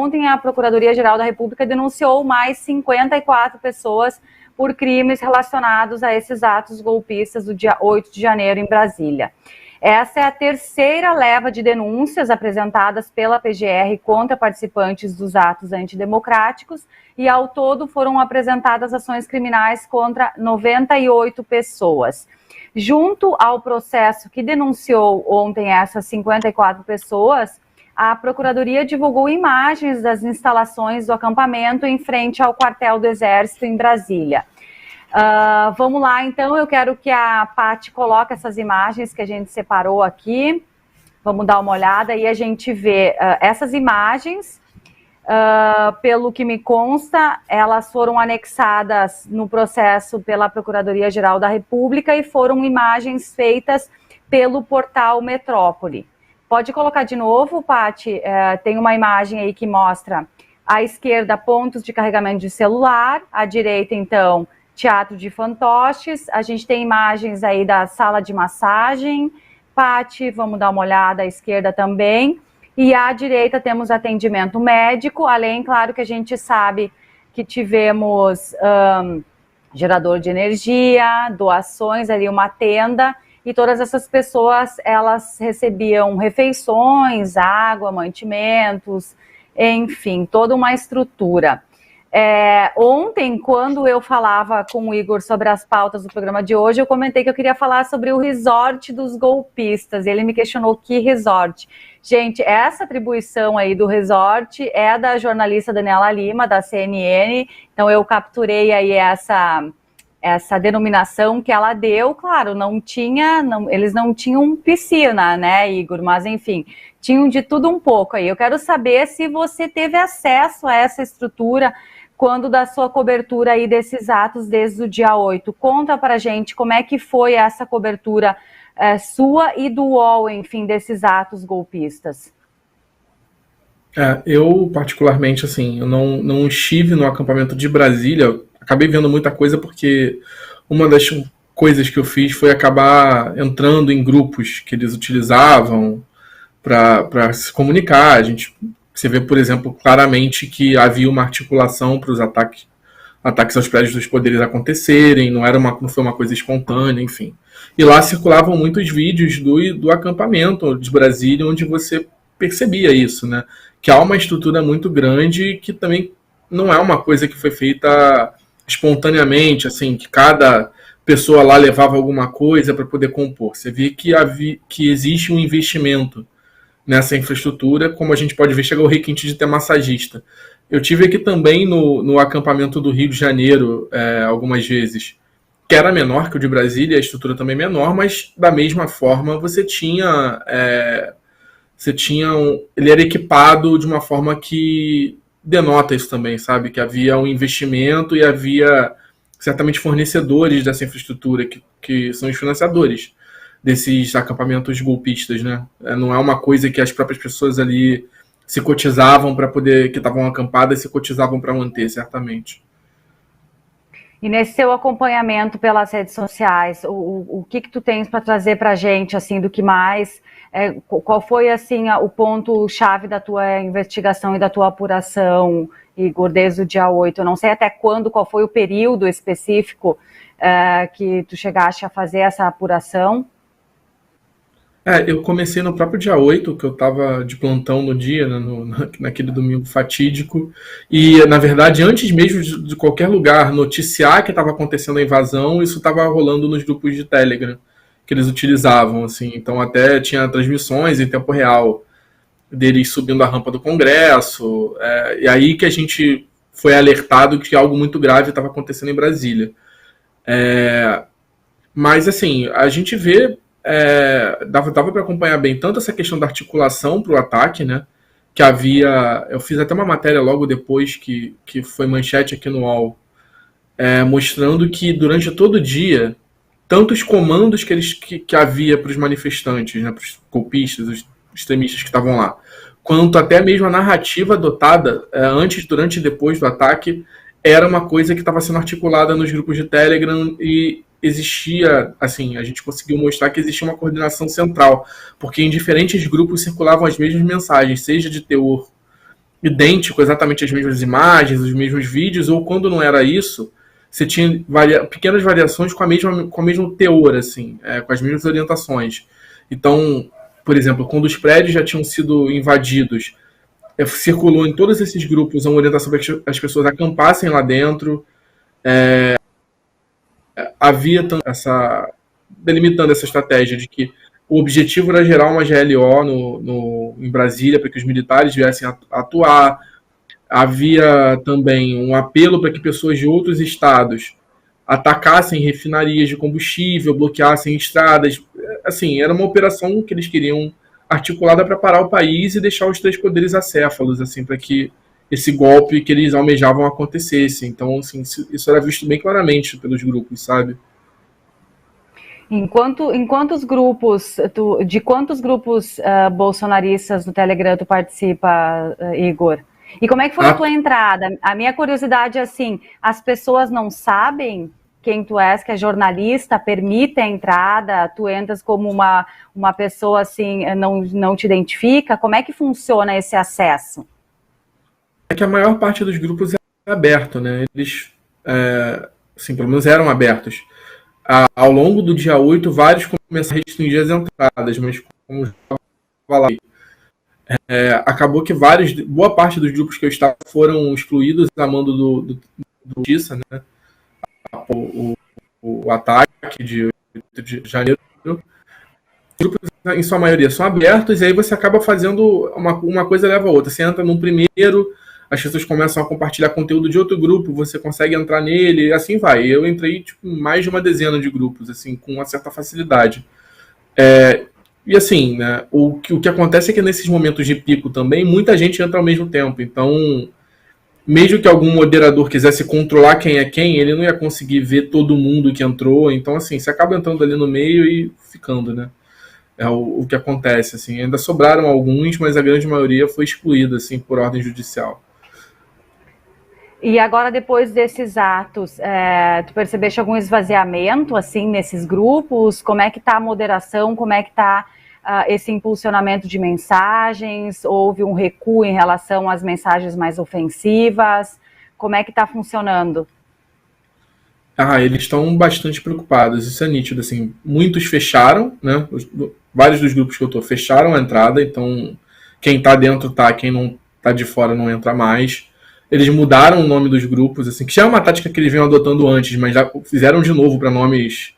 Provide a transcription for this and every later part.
ontem a Procuradoria-Geral da República denunciou mais 54 pessoas por crimes relacionados a esses atos golpistas do dia 8 de janeiro em Brasília. Essa é a terceira leva de denúncias apresentadas pela PGR contra participantes dos atos antidemocráticos e, ao todo, foram apresentadas ações criminais contra 98 pessoas. Junto ao processo que denunciou ontem essas 54 pessoas, a Procuradoria divulgou imagens das instalações do acampamento em frente ao quartel do Exército em Brasília. Vamos lá, então, eu quero que a Paty coloque essas imagens que a gente separou aqui. Vamos dar uma olhada e a gente vê essas imagens. Pelo que me consta, elas foram anexadas no processo pela Procuradoria-Geral da República e foram imagens feitas pelo portal Metrópole. Pode colocar de novo, Paty. Tem uma imagem aí que mostra à esquerda pontos de carregamento de celular, à direita, então, teatro de fantoches. A gente tem imagens aí da sala de massagem. Paty, vamos dar uma olhada à esquerda também. E à direita temos atendimento médico, além, claro, que a gente sabe que tivemos gerador de energia, doações ali, uma tenda, e todas essas pessoas, elas recebiam refeições, água, mantimentos, enfim, toda uma estrutura. Ontem, quando eu falava com o Igor sobre as pautas do programa de hoje, eu comentei que eu queria falar sobre o resort dos golpistas, e ele me questionou que resort. Gente, essa atribuição aí do resort é da jornalista Daniela Lima, da CNN, então eu capturei aí essa denominação que ela deu. Claro, eles não tinham piscina, né, Igor? Mas, enfim, tinham de tudo um pouco aí. Eu quero saber se você teve acesso a essa estrutura quando da sua cobertura aí desses atos desde o dia 8. Conta pra gente como é que foi essa cobertura sua e do UOL, enfim, desses atos golpistas. Eu, particularmente, assim, eu não estive no acampamento de Brasília. Acabei vendo muita coisa porque uma das coisas que eu fiz foi acabar entrando em grupos que eles utilizavam para se comunicar. Você vê, por exemplo, claramente que havia uma articulação para os ataques aos prédios dos poderes acontecerem, não foi uma coisa espontânea, enfim. E lá circulavam muitos vídeos do acampamento de Brasília, onde você percebia isso, né? Que há uma estrutura muito grande que também não é uma coisa que foi feita espontaneamente, assim, que cada pessoa lá levava alguma coisa para poder compor. Você vê que existe um investimento nessa infraestrutura, como a gente pode ver, chega o requinte de ter massagista. Eu tive aqui também no acampamento do Rio de Janeiro algumas vezes, que era menor que o de Brasília, a estrutura também menor, mas da mesma forma ele era equipado de uma forma que denota isso também, sabe? Que havia um investimento e havia certamente fornecedores dessa infraestrutura que são os financiadores desses acampamentos golpistas, né? Não é uma coisa que as próprias pessoas ali se cotizavam para poder, que estavam acampadas, se cotizavam para manter, certamente. E nesse seu acompanhamento pelas redes sociais, o que tu tens para trazer para a gente, assim, do que mais? Qual foi, assim, o ponto-chave da tua investigação e da tua apuração, Igor, desde o dia 8? Eu não sei até quando, qual foi o período específico que tu chegaste a fazer essa apuração. Eu comecei no próprio dia 8, que eu estava de plantão no dia, né, naquele domingo fatídico, e, na verdade, antes mesmo de qualquer lugar noticiar que estava acontecendo a invasão, isso estava rolando nos grupos de Telegram que eles utilizavam, assim, então até tinha transmissões em tempo real deles subindo a rampa do Congresso, e aí que a gente foi alertado que algo muito grave estava acontecendo em Brasília. Mas, assim, a gente vê dava para acompanhar bem tanto essa questão da articulação para o ataque, né? Que havia. Eu fiz até uma matéria logo depois que foi manchete aqui no UOL, mostrando que durante todo o dia, tanto os comandos que havia para os manifestantes, né, para os golpistas, os extremistas que estavam lá, quanto até mesmo a narrativa adotada antes, durante e depois do ataque, era uma coisa que estava sendo articulada nos grupos de Telegram e existia, assim, a gente conseguiu mostrar que existia uma coordenação central, porque em diferentes grupos circulavam as mesmas mensagens, seja de teor idêntico, exatamente as mesmas imagens, os mesmos vídeos, ou quando não era isso, você tinha pequenas variações com o mesmo teor, assim, com as mesmas orientações. Então, por exemplo, quando os prédios já tinham sido invadidos, circulou em todos esses grupos uma orientação para que as pessoas acampassem lá dentro. Havia delimitando essa estratégia de que o objetivo era gerar uma GLO em Brasília para que os militares viessem a atuar. Havia também um apelo para que pessoas de outros estados atacassem refinarias de combustível, bloqueassem estradas. Assim, era uma operação que eles queriam articulada para parar o país e deixar os três poderes acéfalos, assim, para que esse golpe que eles almejavam acontecesse. Então, assim, isso era visto bem claramente pelos grupos, sabe? Em quantos grupos, de quantos grupos bolsonaristas do Telegram tu participa, Igor? E como é que foi a tua entrada? A minha curiosidade é assim, as pessoas não sabem quem tu és, que é jornalista, permite a entrada, tu entras como uma pessoa assim, não te identifica? Como é que funciona esse acesso? É que a maior parte dos grupos é aberto, né? Eles, assim, pelo menos eram abertos. Ao longo do dia 8, vários começaram a restringir as entradas, mas como já estava lá, acabou que boa parte dos grupos que eu estava foram excluídos a mando do Justiça, né? O ataque de 8 de janeiro. Os grupos, em sua maioria, são abertos, e aí você acaba fazendo uma coisa leva a outra. Você entra num primeiro, as pessoas começam a compartilhar conteúdo de outro grupo, você consegue entrar nele, e assim vai. Eu entrei em mais de uma dezena de grupos, assim, com uma certa facilidade. E assim, né, o que acontece é que nesses momentos de pico também, muita gente entra ao mesmo tempo. Então, mesmo que algum moderador quisesse controlar quem é quem, ele não ia conseguir ver todo mundo que entrou. Então, assim, você acaba entrando ali no meio e ficando, né? É o que acontece, assim. Ainda sobraram alguns, mas a grande maioria foi excluída, assim, por ordem judicial. E agora, depois desses atos, tu percebeste algum esvaziamento, assim, nesses grupos? Como é que está a moderação? Como é que está esse impulsionamento de mensagens? Houve um recuo em relação às mensagens mais ofensivas? Como é que está funcionando? Eles estão bastante preocupados, isso é nítido, assim. Muitos fecharam, né? Vários dos grupos que eu tô fecharam a entrada, então quem tá dentro tá, quem não tá de fora não entra mais. Eles mudaram o nome dos grupos, assim, que já é uma tática que eles vinham adotando antes, mas já fizeram de novo para nomes.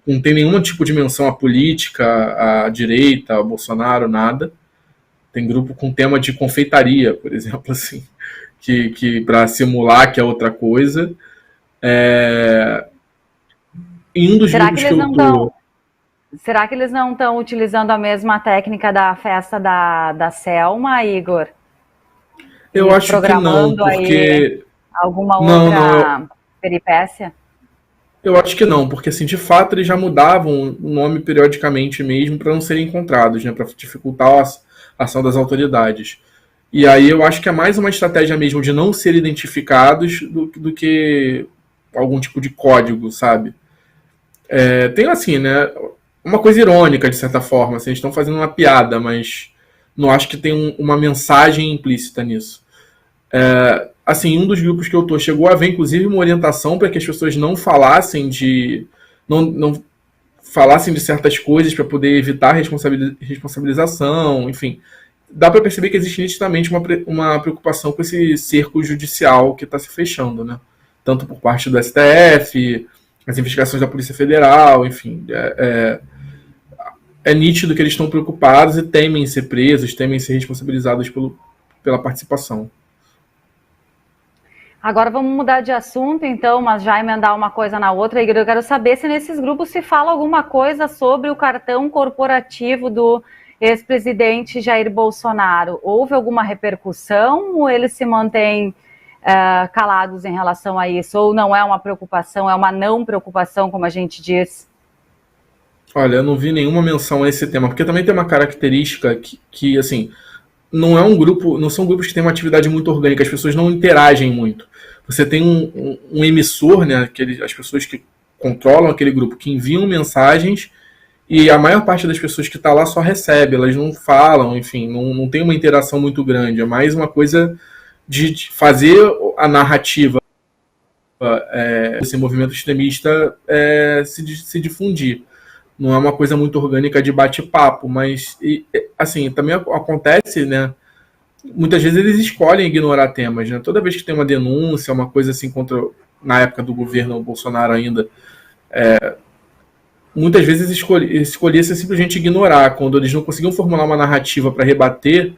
Não tem nenhum tipo de menção à política, à direita, ao Bolsonaro, nada. Tem grupo com tema de confeitaria, por exemplo, assim, que para simular que é outra coisa. Em um dos grupos que eu tô. Será que eles não estão utilizando a mesma técnica da festa da Selma, Igor? Eu acho que não, porque... alguma outra peripécia? Eu acho que não, porque assim, de fato eles já mudavam o nome periodicamente mesmo para não serem encontrados, né, para dificultar a ação das autoridades. E aí eu acho que é mais uma estratégia mesmo de não ser identificados do que algum tipo de código, sabe? Tem assim, né, uma coisa irônica de certa forma, assim, eles estão fazendo uma piada, mas não acho que tem uma mensagem implícita nisso. Assim, um dos grupos que eu tô chegou a haver, inclusive, uma orientação para que as pessoas não falassem não falassem de certas coisas para poder evitar responsabilização, enfim. Dá para perceber que existe nitidamente uma preocupação com esse cerco judicial que está se fechando, né? Tanto por parte do STF, as investigações da Polícia Federal, enfim. É nítido que eles estão preocupados e temem ser presos, temem ser responsabilizados pela participação. Agora vamos mudar de assunto, então, mas já emendar uma coisa na outra. Igor, eu quero saber se nesses grupos se fala alguma coisa sobre o cartão corporativo do ex-presidente Jair Bolsonaro. Houve alguma repercussão ou eles se mantêm calados em relação a isso? Ou não é uma preocupação, é uma não preocupação, como a gente diz? Olha, eu não vi nenhuma menção a esse tema, porque também tem uma característica que assim, não é um grupo, não são grupos que têm uma atividade muito orgânica, as pessoas não interagem muito. Você tem um emissor, né, as pessoas que controlam aquele grupo, que enviam mensagens e a maior parte das pessoas que está lá só recebe, elas não falam, enfim, não tem uma interação muito grande, é mais uma coisa de fazer a narrativa esse movimento extremista se difundir. Não é uma coisa muito orgânica de bate-papo, mas assim, também acontece, né? Muitas vezes eles escolhem ignorar temas, né? Toda vez que tem uma denúncia, uma coisa assim na época do governo Bolsonaro ainda, muitas vezes escolhia-se simplesmente ignorar. Quando eles não conseguiam formular uma narrativa para rebater,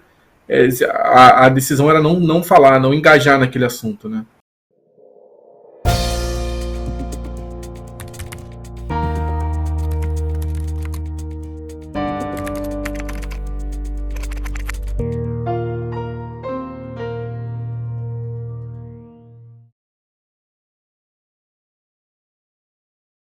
a decisão era não falar, não engajar naquele assunto, né?